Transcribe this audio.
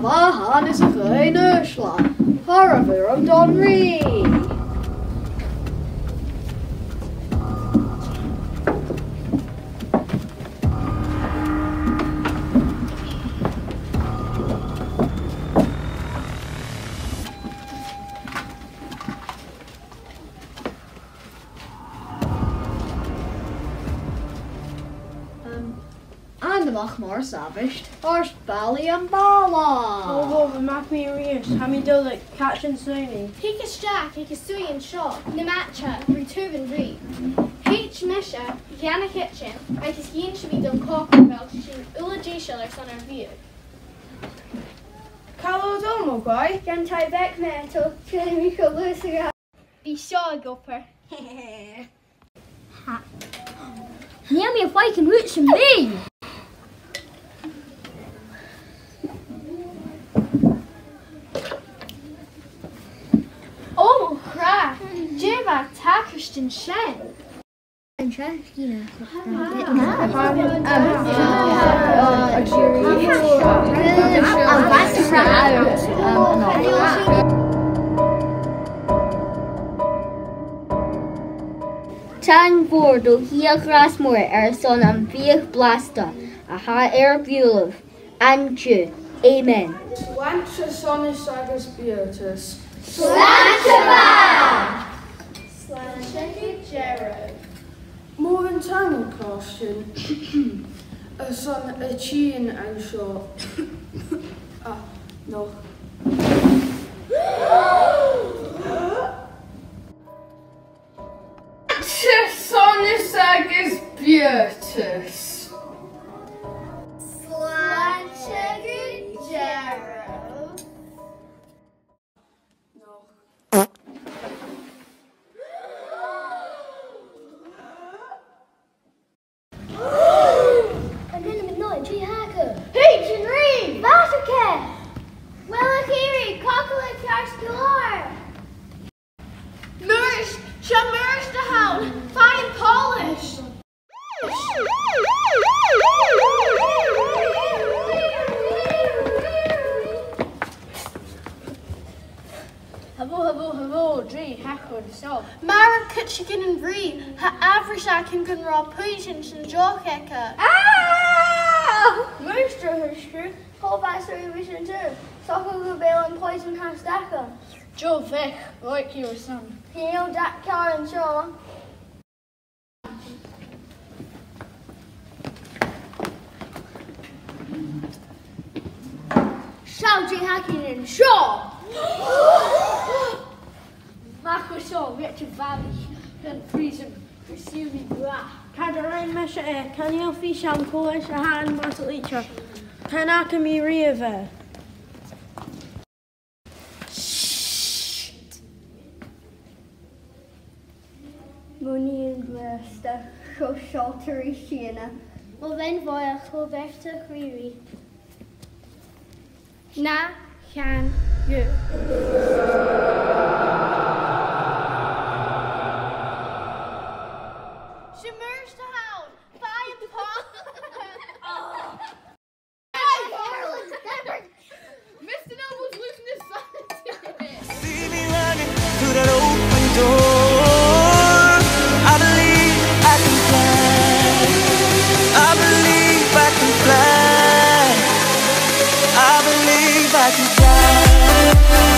mahan is againn uaisle, Harabir am don rìgh. And amach mar savished, ars bally and bala. Oh, we mac me rears. How me do like catch and swinging. Hick is Jack, hick is Sui and Shaw, Namacha, Return and Rìgh. H. Misha, Hiana Kitchen, I guess Yin should be done coffee belt, she Ula J. Shillers on our view. Callow domo, boy. Gan tie back metal, feeling me could lose a be Shaw gopper. Near me if I can reach me. Oh, crap! Jeva, ta Christian Shen. And Shakina. Tan Bordo hier grasmoor son am vier blasta, a ha bulev, and you, amen. Slancha sonis agus beatus. Slancha Jero. More than time caution. A son a chin and short. No. Sonis agus beatus. Slancha Jero. Shamers the hound, fine polish. Hello, Dre, Hackwood, so. Mara Kutchikin and Bree, ha Avrishakin can raw Puinnsean and Jokeka. Ah! Meister Hushker, whole by Surrey Vision too. Soccer Bale and Poison Hastaka. Joe Vic, like your son. You know that car and Shaw. Shouting, hacking, and Shaw! Marco Shaw, Richard Valley, and Freezing, Pursuing Bra. Cadarine Mesha, can you fish on Polish, a hand, Martel Eacher? Can I come here, River? Money and Wester, so sheltery Sienna. Well then, voy go back to Creary. Na can you? Shimmers the hound, fine paw. Mr. Noble's losing his sanity. See me running through that open door. I believe I can fly. I believe I can fly. I believe I can fly.